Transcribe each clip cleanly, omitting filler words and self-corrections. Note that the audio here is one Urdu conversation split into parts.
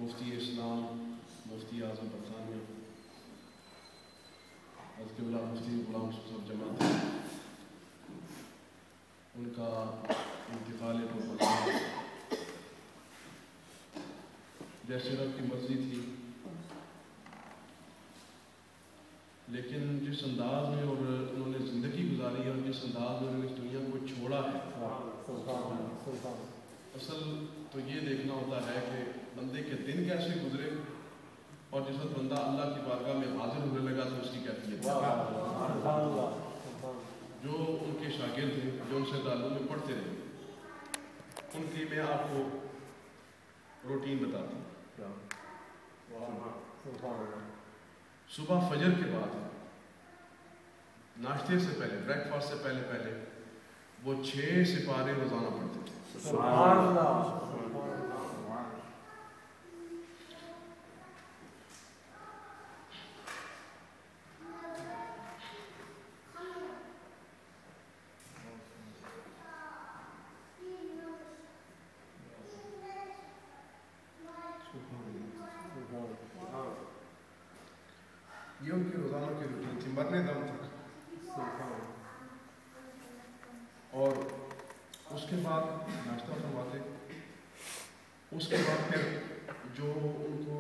مفتی اسلام مفتی اعظم برطانیہ حضرت غلام مفتی غلام صاحب جماعت ان کا انتقال پر جیسے رب کی مرضی تھی، لیکن جس انداز میں اور انہوں نے زندگی گزاری اور جس انداز میں انہوں نے اس دنیا کو چھوڑا ہے، اصل تو یہ دیکھنا ہوتا ہے کہ بندے کے دن کیسے گزرے اور جس وقت بندہ اللہ کی بارگاہ میں حاضر ہونے لگا تو اس کی کیفیت جو ان کے شاگرد تھے، جو ان سے تعلق میں پڑھتے رہے، ان کی میں آپ کو روٹین بتاتا ہوں۔ صبح فجر کے بعد ناشتے سے پہلے، بریک فاسٹ سے پہلے وہ 6 سپارے روزانہ پڑھتے تھے۔ سبحان اللہ۔ یہ ان کی روزانہ کی روٹین تھی مرنے دم تک۔ اور اس کے بعد ناشتہ فرماتے، اس کے بعد پھر جو ان کو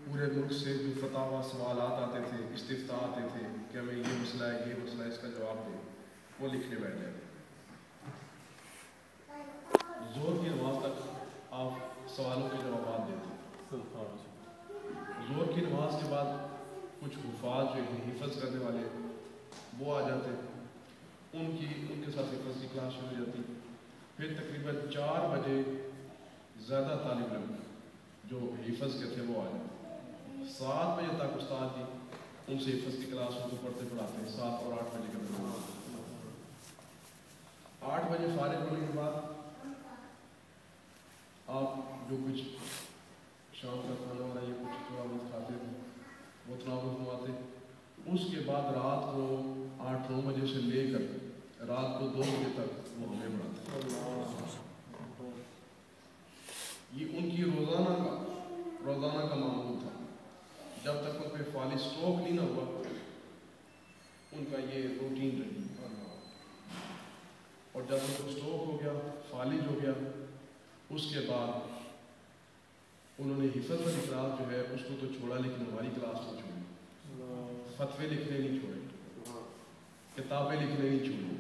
پورے ملک سے جو فتاوی سوالات آتے تھے، استفتاء آتے تھے کہ ہمیں یہ مسئلہ ہے، یہ مسئلہ ہے، اس کا جواب دیں، وہ لکھنے بیٹھ جاتے۔ زور کی نماز تک آپ سوالوں کے جوابات دیتے۔ زور کی نماز کے بعد کچھ حفاظ جو ہیں، حفظ کرنے والے، وہ آ جاتے، ان کے ساتھ حفظ کی کلاس شروع ہو جاتی۔ پھر تقریباً 4 بجے زیادہ طالب علم جو حفظ کے تھے وہ آ جاتے۔ 7 بجے تک استاد جی ان سے حفظ کی کلاس ان کو پڑھتے پڑھاتے ہیں، 7 اور 8 بجے کے درمیان۔ 8 بجے فارغ ہونے کے بعد آپ جو کچھ شام کا کھانا وانا یہ کچھ تھوڑا بہت کھاتے تھے وہ تناول فرماتے۔ اس کے بعد رات کو 8-9 بجے سے لے کر رات کو 2 بجے تک وہ ہمیں پڑھاتے۔ یہ ان کی روزانہ کا معمول تھا۔ جب تک ان پہ فالج اسٹروک نہیں نہ ہوا ان کا یہ روٹین رہی۔ اور جب ان کو اسٹروک ہو گیا، فالج ہو گیا، اس کے بعد انہوں نے حفظ والی کلاس جو ہے اس کو تو چھوڑا، لیکن ہماری کلاس کو چھوڑی۔ فتوے لکھنے نہیں چھوڑے، کتابیں لکھنے نہیں چھوڑی۔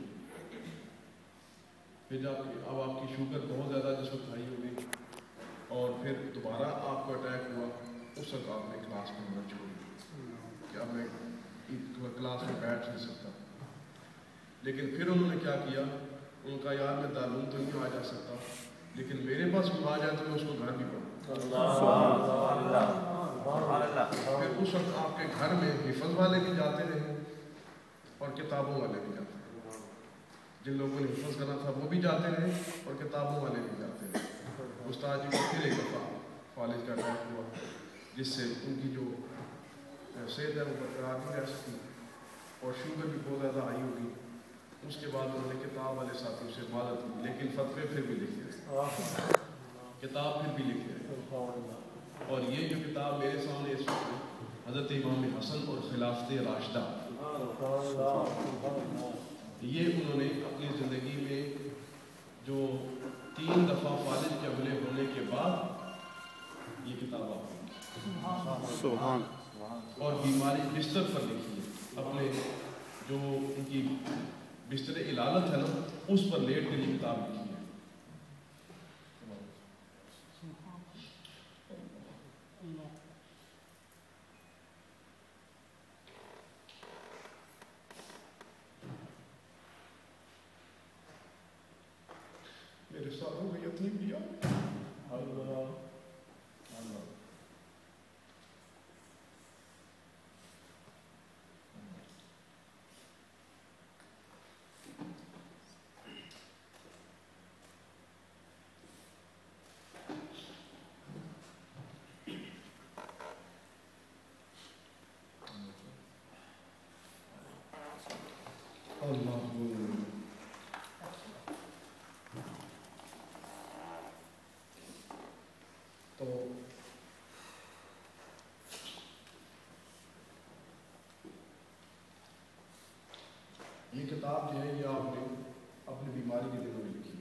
پھر جب اب آپ کی شوگر بہت زیادہ جس وقت ہائی ہو گئی اور پھر دوبارہ آپ کو اٹیک ہوا، اس وقت آپ نے کلاس میں ہونا چھوڑی کہ اب میں کلاس میں بیٹھ نہیں سکتا۔ لیکن پھر انہوں نے کیا کیا، ان کا یار میں دارالعلوم تو نہیں آ جا سکتا، لیکن میرے پاس بھی آ جائے تو میں اس کو گھر بھی پڑھوں۔ پھر اس وقت آپ کے گھر میں حفظ والے بھی جاتے رہے اور کتابوں والے بھی جاتے رہے۔ جن لوگوں نے حفظ کرنا تھا وہ بھی جاتے رہے اور کتابوں والے بھی جاتے رہے۔ استاد جی کو پھر ایک دفعہ فالج کا اٹیک ہوا، جس سے ان کی جو صحت ہے وہ برقرار نہیں رہ سکی اور شوگر بھی بہت زیادہ ہائی ہوگی۔ اس کے بعد انہوں نے کتاب والے ساتھیوں سے مدد کی، لیکن فتوے پھر بھی لکھتے رہے، کتاب پھر بھی لکھتے رہے۔ اور یہ جو کتاب میرے سامنے اس وقت حضرت امام حسن اور خلافت راشدہ، یہ انہوں نے اپنی زندگی میں جو 3 دفعہ فالج کے عملے ہونے کے بعد یہ کتاب سبحان اور بیماری بستر پر لکھی ہے، اپنے جو ان کی بستر علالت ہے نا اس پر لیٹ کے لیے کتاب لکھی ہے۔ میرے ساتھوں کو یتیم دیا تو یہ کتاب جو ہے یہ آپ نے اپنی بیماری کے دنوں میں لکھی،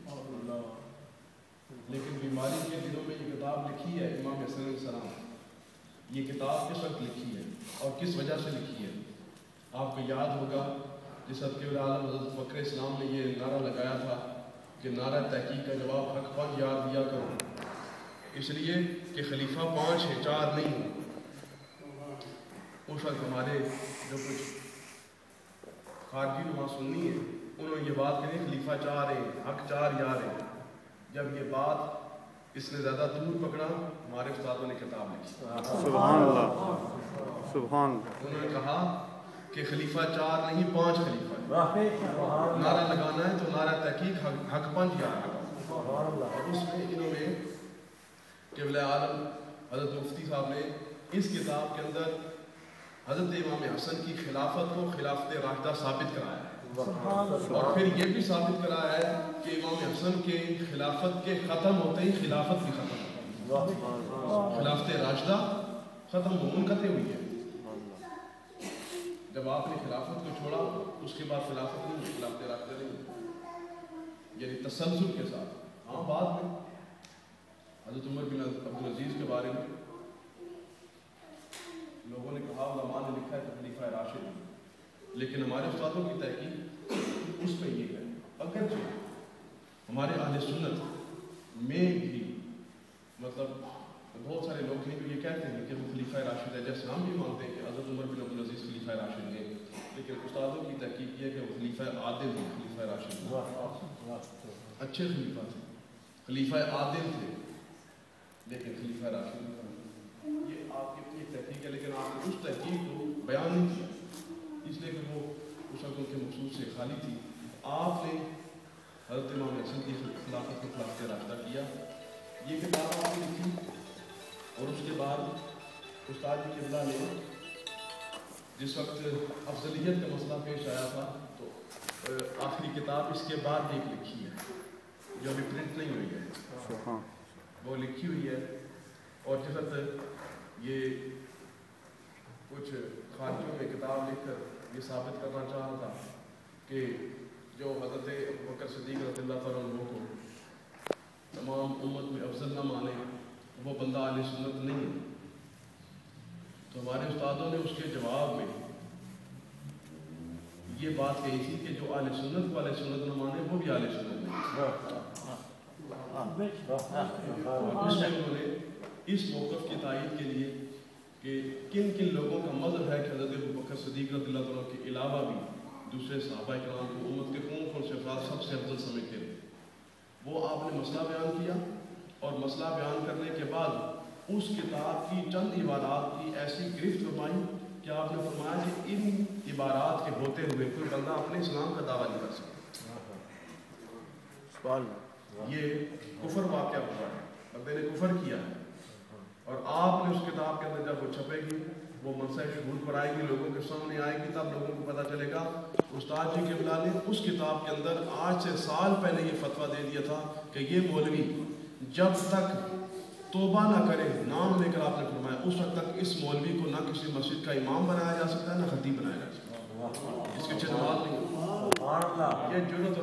لیکن بیماری کے دنوں میں یہ کتاب لکھی ہے امام حسن علیہ السلام، یہ کتاب کس وقت لکھی ہے اور کس وجہ سے لکھی ہے؟ آپ کو یاد ہوگا جس صدقے عالم حضرت فخر اسلام نے یہ نعرہ لگایا تھا کہ نعرہ تحقیق کا جواب حق 5 یاد دیا کرو، اس لیے کہ خلیفہ 5 ہے 4 نہیں ہے۔ اس وقت ہمارے جو کچھ خارجی نما سننی ہے انہوں نے یہ بات کہی خلیفہ 4 ہے، حق 4 یاد ہے۔ جب یہ بات اس نے زیادہ دور پکڑا ہمارے استادوں نے کتاب لکھی، سبحان اللہ سبحان اللہ، انہوں نے کہا کہ خلیفہ 4 نہیں 5 خلیفہ ہے، نعرہ لگانا ہے تو نعرہ تحقیق حق 5 یاد رکھو۔ اور اس میں انہوں نے قبلہ عالم حضرت مفتی صاحب نے اس کتاب کے اندر حضرت امام حسن کی خلافت کو خلافت راشدہ ثابت کرایا ہے، اور پھر یہ بھی ثابت کرایا ہے کہ امام حسن کے خلافت کے ختم ہوتے ہی خلافت بھی ختم ہوتی ہے، خلافت راشدہ ختم ہو منقطع ہوئی ہے۔ جب آپ نے خلافت کو چھوڑا اس کے بعد خلافت نہیں ہوئی، خلافت راشدہ نہیں ہوئی، یعنی تسلسل کے ساتھ۔ ہاں بعد میں حضرت عمر بن عبدالعزیز کے بارے میں لوگوں نے کہا علماء نے لکھا ہے کہ خلیفہ راشد، لیکن ہمارے استادوں کی تحقیق اس میں یہ ہے، اگرچہ ہمارے اہل سنت میں بھی مطلب بہت سارے لوگ ہیں جو یہ کہتے ہیں کہ وہ خلیفہ راشد ہے، جیسے ہم بھی مانتے ہیں کہ حضرت عمر بن عبدالعزیز خلیفہ راشد ہیں، لیکن استادوں کی تحقیق یہ ہے کہ وہ خلیفہ عادل ہیں، خلیفہ راشد اچھے خلیفہ تھے، خلیفہ عادل تھے، لیکن خلیفہ راشد نہیں۔ یہ آپ کی اپنی تحقیق ہے، لیکن آپ نے اس تحقیق کو بیان نہیں کیا، اس لیے کہ وہ اس وقت کے مخصوص سے خالی تھی۔ آپ نے حضرت امام حسن کی خلافت کو خلافت راشدہ کیا، یہ کتاب آپ نے لکھی، اور اس کے بعد استاد قبلہ نے جس وقت افضلیت کا مسئلہ پیش آیا تھا تو آخری کتاب اس کے بعد ایک لکھی ہے جو ابھی پرنٹ نہیں ہوئی ہے، وہ لکھی ہوئی ہے، اور جس وقت یہ کچھ خارجیوں میں کتاب لکھ کر یہ ثابت کرنا چاہ رہا تھا کہ جو حضرت ابوبکر صدیق رضی اللہ تعالیٰ عنہ کو تمام امت میں افضل نہ مانے وہ بندہ اہل سنت نہیں ہے، تو ہمارے استادوں نے اس کے جواب میں یہ بات کہی تھی کہ جو اہل سنت کو اہل سنت نہ مانے وہ بھی اہل سنت نہیں۔ اس میں انہوں نے اس موقف کی تائید کے لیے کہ کن کن لوگوں کا مذہب ہے کہ حضرت ابوبکر صدیق رضی اللہ عنہ کے علاوہ بھی دوسرے صحابہ کرام کو امت کے کون کون سے افراد سب سے افضل سمجھتے ہیں، وہ آپ نے مسئلہ بیان کیا، اور مسئلہ بیان کرنے کے بعد اس کتاب کی چند عبارات کی ایسی گرفت فرمائی کہ آپ نے فرمایا کہ ان عبارات کے ہوتے ہوئے کوئی بندہ اپنے اسلام کا دعویٰ نہیں کر سکتا، یہ کفر واقعہ ہوا ہے، بندے نے کفر کیا ہے، اور آپ نے اس کتاب کے اندر جب وہ چھپے گی وہ منصع شہود پر آئے گی، لوگوں کے سامنے آئے گی، تب لوگوں کو پتہ چلے گا۔ استاد جی قبلہ نے اس کتاب کے اندر آج سے سال پہلے یہ فتویٰ دے دیا تھا کہ یہ مولوی جب تک توبہ نہ کرے، نام لے کر آپ نے فرمایا اس وقت تک اس مولوی کو نہ کسی مسجد کا امام بنایا جا سکتا ہے نہ خطیب بنایا جا سکتا ہے، اس کے چھ نماز نہیں، یہ جرأت